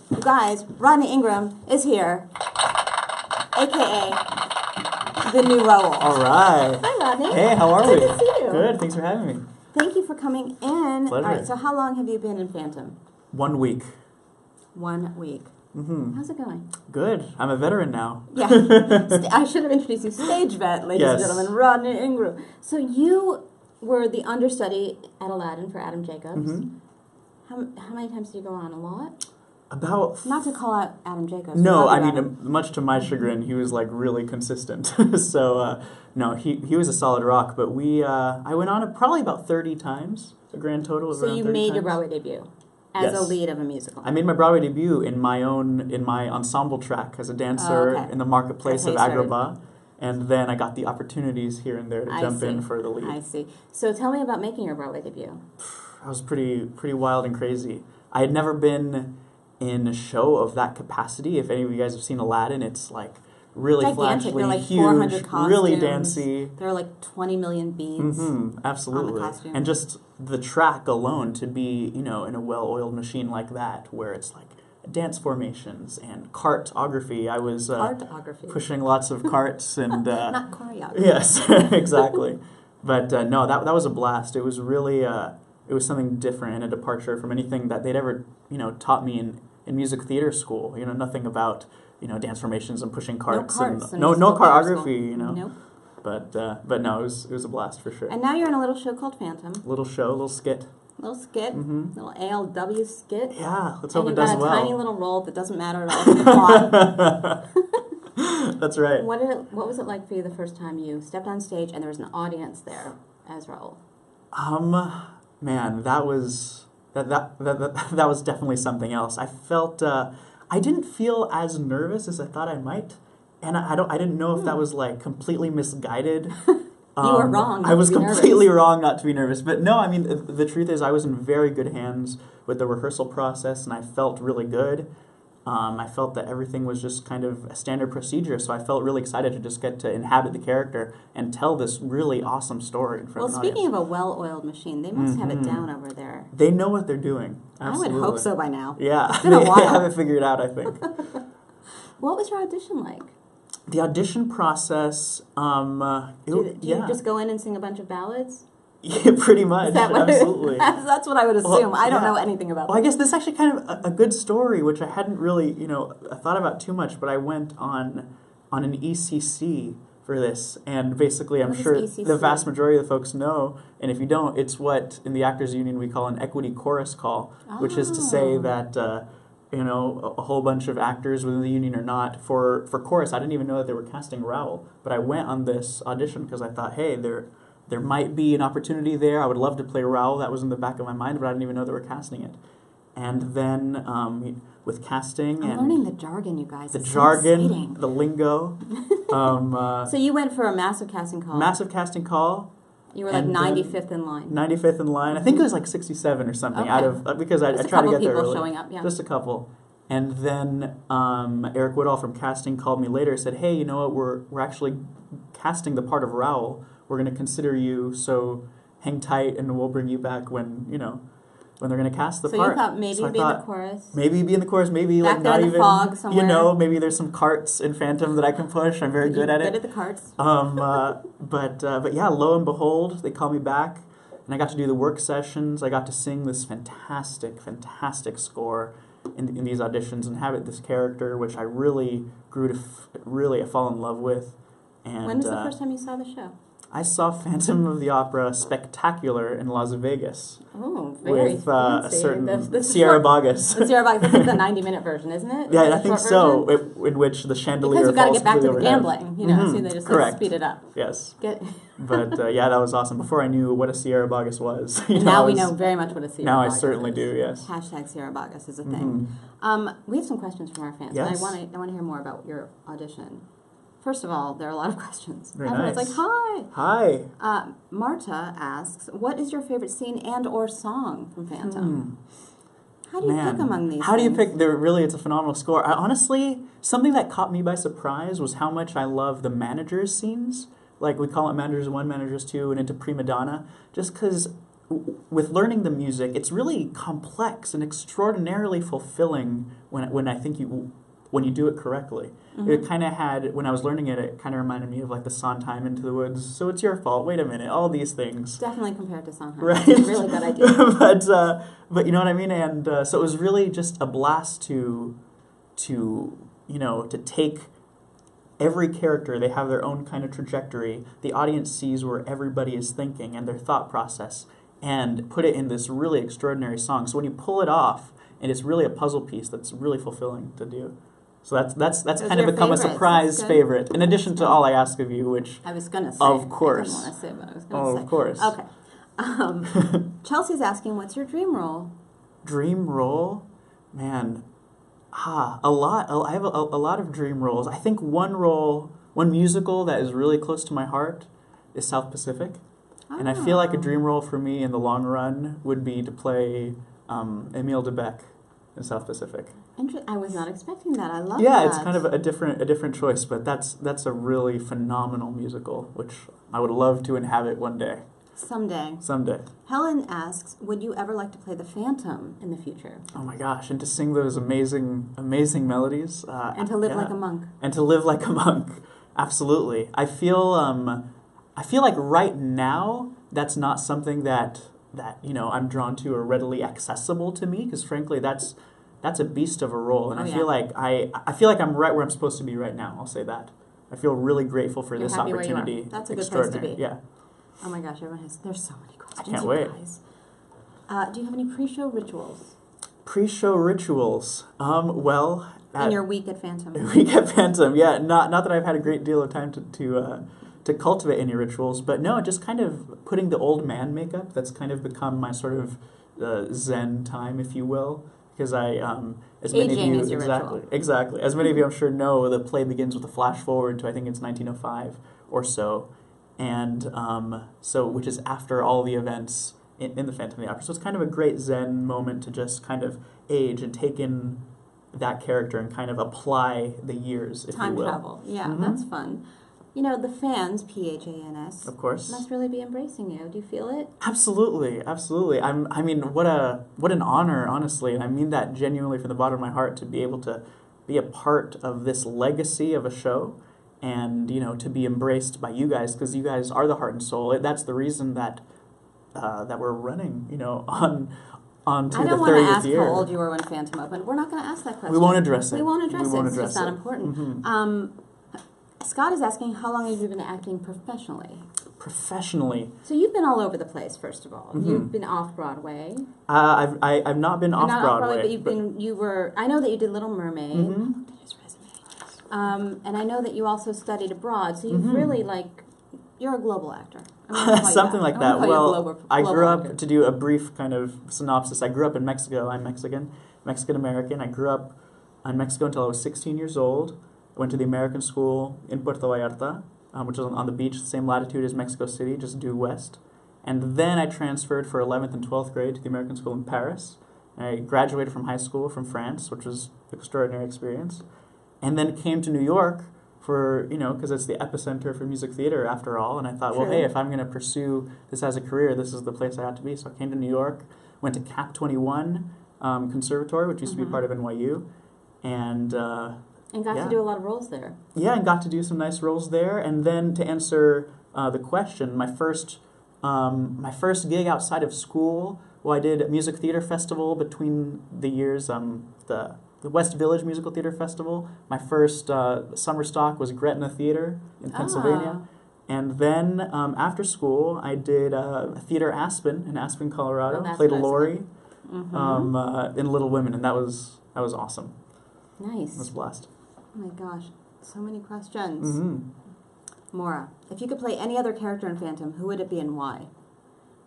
You guys, Rodney Ingram is here, a.k.a. the new Raoul. All right. Hi, Rodney. Hey, how are we? Good to see you. Good. Thanks for having me. Thank you for coming in. Pleasure. All right, so how long have you been in Phantom? 1 week. 1 week. Mm-hmm. How's it going? Good. I'm a veteran now. Yeah. I should have introduced you. Stage vet, ladies and gentlemen. Rodney Ingram. So you were the understudy at Aladdin for Adam Jacobs. Mm-hmm. How many times did you go on? A lot? About... Not to call out Adam Jacobs. No, I mean, much to my chagrin, he was like really consistent. So, no, he was a solid rock. But I went on it probably about 30 times, a grand total of around 30 times. So you made your Broadway debut as a lead of a musical. I made my Broadway debut in my ensemble track as a dancer in the marketplace of Agrabah. And then I got the opportunities here and there to jump in for the lead. I see. So tell me about making your Broadway debut. I was pretty wild and crazy. I had never been in a show of that capacity. If any of you guys have seen Aladdin, it's like really gigantic. flashily, like huge, really dancey. There are like 20 million beads. Absolutely. On the costume. And just the track alone to be, in a well-oiled machine like that, where it's like dance formations and cartography. I was pushing lots of carts and not choreography. Yes, exactly. But no, that was a blast. It was really it was something different and a departure from anything that they'd ever taught me in music theater school. Nothing about dance formations and pushing carts no choreography. Nope. But no, it was a blast for sure. And now you're in a little show called Phantom. Little skit. Little skit, little ALW skit. Yeah, let's hope it does well. And you've got a tiny little role that doesn't matter at all to the plot. That's right. What was it like for you the first time you stepped on stage and there was an audience there as Raoul? Man, that was definitely something else. I felt I didn't feel as nervous as I thought I might, and I didn't know if that was like completely misguided. You were wrong. I was completely wrong not to be nervous. But no, I mean, the truth is I was in very good hands with the rehearsal process, and I felt really good. I felt that everything was just kind of a standard procedure, so I felt really excited to just get to inhabit the character and tell this really awesome story in front of an audience. Well, speaking of a well-oiled machine, they must have it down over there. They know what they're doing. Absolutely. I would hope so by now. Yeah. It's been a while. They have it figured out, I think. What was your audition like? The audition process, Did you just go in and sing a bunch of ballads? Yeah, pretty much. Absolutely. That's what I would assume. I don't know anything about that. Well, I guess this is actually kind of a good story, which I hadn't really, thought about too much, but I went on an ECC for this, and basically I'm sure the vast majority of the folks know, and if you don't, it's what in the Actors Union we call an equity chorus call, which is to say that a whole bunch of actors within the union or not. For chorus, I didn't even know that they were casting Raoul, but I went on this audition because I thought, hey, there might be an opportunity there. I would love to play Raoul. That was in the back of my mind, but I didn't even know they were casting it. And then with casting I'm learning the jargon, you guys. The jargon, the lingo. So you went for a massive casting call. Massive casting call. You were like 95th in line. 95th in line. I think it was like 67 or something out of because I tried to get there early. Showing up, yeah. Just a couple. And then Eric Woodall from casting called me later and said, "Hey, you know what? We're actually casting the part of Raoul. We're going to consider you, so hang tight, and we'll bring you back when they're going to cast the part." So you thought maybe be in the chorus? Maybe be in the chorus, maybe back like not even, fog somewhere. Maybe there's some carts in Phantom that I can push. I'm very good at it. Good at the carts. But yeah, lo and behold, they call me back, and I got to do the work sessions. I got to sing this fantastic score in these auditions and inhabit this character, which I really grew to really fall in love with. And when was the first time you saw the show? I saw Phantom of the Opera Spectacular in Las Vegas. Oh, very with a fancy. certain Sierra Boggess. The Sierra Boggess, this is the 90-minute version, isn't it? Yeah, I think so. In which the chandelier because you got to get back to the overhead. gambling, so they just speed it up. Yes. But yeah, that was awesome. Before I knew what a Sierra Boggess was. Now we know very much what a Sierra Now Boggess I certainly is. do. Yes. Hashtag Sierra Boggess is a thing. We have some questions from our fans. Yes. And I want to hear more about your audition. First of all, there are a lot of questions. Very Everyone's nice. like, hi. Hi. Marta asks, what is your favorite scene and or song from Phantom? How do you pick among these How do you things? pick? It's a phenomenal score. Honestly, something that caught me by surprise was how much I love the managers scenes. Like, we call it Managers 1, Managers 2, and into Prima Donna. Just because with learning the music, it's really complex and extraordinarily fulfilling when I think when you do it correctly. Mm-hmm. It kind of had, when I was learning it, it kind of reminded me of like the Sondheim Into the Woods. So it's your fault. Wait a minute. All these things. Definitely compared to Sondheim. Right. It's a really good idea. But you know what I mean? And so it was really just a blast to take every character, they have their own kind of trajectory. The audience sees where everybody is thinking and their thought process, and put it in this really extraordinary song. So when you pull it off, and it's really a puzzle piece that's really fulfilling to do. So that's kind of become a surprise favorite, in addition to All I Ask of You, which I was gonna say. Of course. I didn't want to say, but I was gonna say. Of course. Okay. Chelsea's asking, what's your dream role? Dream role? Man, a lot. I have a lot of dream roles. I think one musical that is really close to my heart is South Pacific. Oh. And I feel like a dream role for me in the long run would be to play Emile Debec in South Pacific. I was not expecting that. I love that. Yeah, it's kind of a different choice, but that's a really phenomenal musical, which I would love to inhabit one day. Someday. Helen asks, would you ever like to play the Phantom in the future? Oh my gosh, and to sing those amazing melodies. And to live like a monk. And to live like a monk. Absolutely. I feel like right now that's not something that I'm drawn to or readily accessible to me, because frankly that's a beast of a role, and I feel like I'm right where I'm supposed to be right now. I'll say that. I feel really grateful for this opportunity. That's a good place to be. Yeah. Oh my gosh, there's so many questions. I can't wait. Do you have any pre-show rituals? Pre-show rituals. Well, in your week at Phantom. Week at Phantom, yeah. Not that I've had a great deal of time to cultivate any rituals, but no, just kind of putting the old man makeup. That's kind of become my sort of Zen time, if you will. Because as many of you, is your exactly. As many of you, I'm sure, know, the play begins with a flash forward to, I think it's 1905 or so, and which is after all the events in the Phantom of the Opera. So it's kind of a great Zen moment to just kind of age and take in that character and kind of apply the years, if you will. Time travel, yeah, that's fun. You know, the fans, PHANS, of course, must really be embracing you. Do you feel it? Absolutely. I mean, what an honor, honestly, and I mean that genuinely from the bottom of my heart, to be able to be a part of this legacy of a show, and to be embraced by you guys, because you guys are the heart and soul. That's the reason that we're running, on to the 30th year. I don't want to ask how old you were when Phantom opened. We're not going to ask that question. We won't address it. It's just not important. Mm-hmm. Scott is asking, how long have you been acting professionally? Professionally. So you've been all over the place, first of all. Mm-hmm. You've been off Broadway. I've not been off Broadway, but you were. I know that you did Little Mermaid. Mm-hmm. His resume. And I know that you also studied abroad. So you've really you're a global actor. Something like that. Well, I grew up, actor. to do a brief kind of synopsis. I grew up in Mexico. I'm Mexican American. I grew up in Mexico until I was 16 years old. I went to the American school in Puerto Vallarta, which is on the beach, the same latitude as Mexico City, just due west. And then I transferred for 11th and 12th grade to the American school in Paris. I graduated from high school from France, which was an extraordinary experience. And then came to New York for, because it's the epicenter for music theater after all. And I thought, well, hey, if I'm going to pursue this as a career, this is the place I ought to be. So I came to New York, went to Cap 21 Conservatory, which used to be part of NYU. And got to do a lot of roles there. Yeah, and got to do some nice roles there. And then to answer the question, my first gig outside of school, I did a music theater festival between the years, the West Village Musical Theater Festival. My first summer stock was Gretna Theater in Pennsylvania. And then after school, I did Theater Aspen in Aspen, Colorado. Played Laurie in Little Women, and that was awesome. Nice. It was a blast. Oh my gosh, so many questions. Mm-hmm. Maura, if you could play any other character in Phantom, who would it be and why?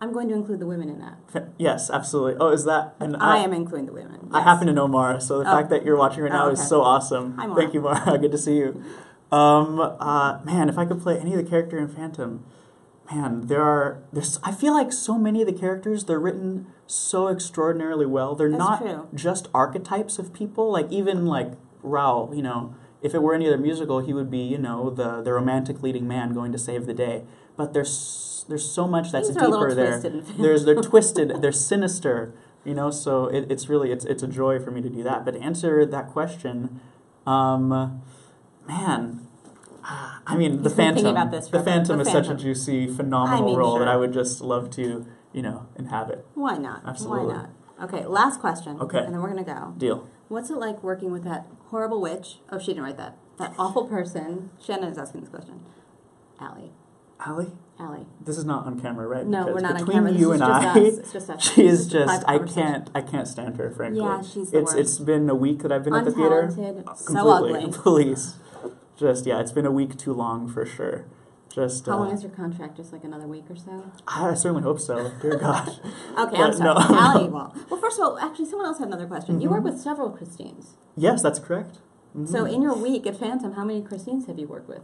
I'm going to include the women in that. Yes, absolutely. Oh, is that? And I am including the women. Yes. I happen to know Maura, so the fact that you're watching right now is so awesome. Hi, Maura. Thank you, Maura. Good to see you. Man, if I could play any of the character in Phantom, man, I feel like so many of the characters, they're written so extraordinarily well. They're not just archetypes of people. Like even like Raoul, if it were any other musical, he would be, the romantic leading man going to save the day. but there's so much that's Things are deeper a there. They're twisted, they're sinister, you know. So it's really it's a joy for me to do that. But to answer that question, man. I mean, the Phantom. The Phantom is such a juicy, phenomenal role that I would just love to, you know, inhabit. Why not? Absolutely. Why not? Okay, last question. Okay. And then we're going to go. Deal. What's it like working with that horrible witch? Oh, she didn't write that. That awful person. Shannon is asking this question. Allie. Allie? Allie. This is not on camera, right? No, because we're not on between camera. you and I, it's just us. she is just I can't stand her, frankly. Yeah, she's the worst. It's been a week that I've been at the theater. Untalented, so Completely. ugly. Police. Just it's been a week too long for sure. Just how long is your contract? Just like another week or so? I certainly hope so. Dear God. Okay, I'm sorry. No. Allie, well, first of all, actually, someone else had another question. Mm-hmm. You work with several Christines. Yes, that's correct. Mm-hmm. So in your week at Phantom, how many Christines have you worked with?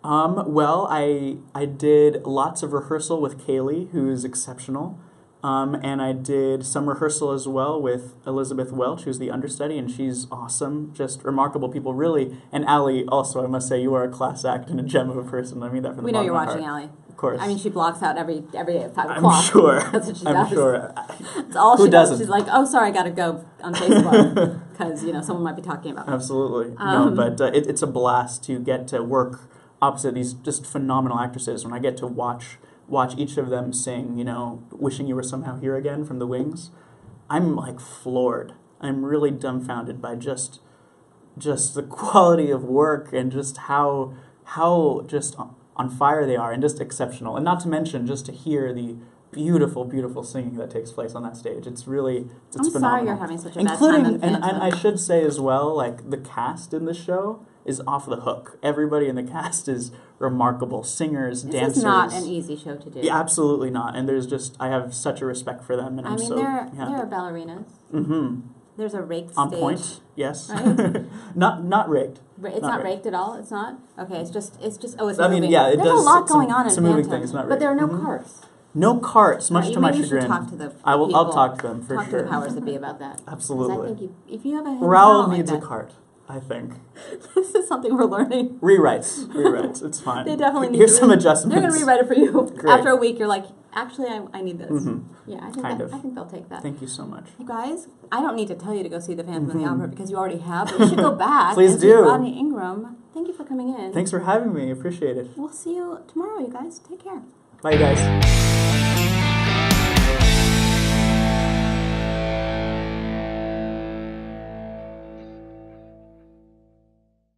Well, I did lots of rehearsal with Kaylee, who's exceptional. And I did some rehearsal as well with Elizabeth Welch, who's the understudy, and she's awesome. Just remarkable people, really. And Allie, also, I must say, you are a class act and a gem of a person. I mean that from the bottom of my heart. We know you're watching, Allie. Of course. I mean, she blocks out every day at 5 o'clock. I'm sure. That's what she I'm does. sure. It's all Who she doesn't? does. She's like, oh, sorry, I got to go on Facebook because, you know, someone might be talking about me. Absolutely. No, but it's a blast to get to work opposite these just phenomenal actresses. When I get to watch each of them sing, you know, Wishing You Were Somehow Here Again from The Wings, I'm like floored. I'm really dumbfounded by just the quality of work and just how just on fire they are and just exceptional. And not to mention just to hear the beautiful, beautiful singing that takes place on that stage. It's really, it's phenomenal. I'm sorry you're having such a bad time in Phantom. And I should say as well, like the cast in the show is off the hook. Everybody in the cast is remarkable. Singers, dancers. This is not an easy show to do. Yeah, absolutely not. And there's just, I have such a respect for them. And I mean, there are ballerinas. Mm-hmm. There's a raked on stage. On point, yes. Right? not rigged. It's not raked at all? It's not? Okay, it's just, oh, it's I moving. mean, yeah, it There's does. a lot going on in Some moving Phantom. things, not rigged. But there are no carts. No carts, much to my chagrin. Talk to the I'll talk to them for sure. Talk to the powers that be about that. Absolutely. I think if you have a Raoul needs a cart, I think. This is something we're learning. Rewrites. It's fine. They definitely need Here's some adjustments. They're going to rewrite it for you. Great. After a week, you're like, actually, I need this. Mm-hmm. Yeah, I think they'll take that. Thank you so much. You guys, I don't need to tell you to go see The Phantom of the Opera because you already have, but you should go back. Please and do. See Rodney Ingram. Thank you for coming in. Thanks for having me. Appreciate it. We'll see you tomorrow, you guys. Take care. Bye, guys.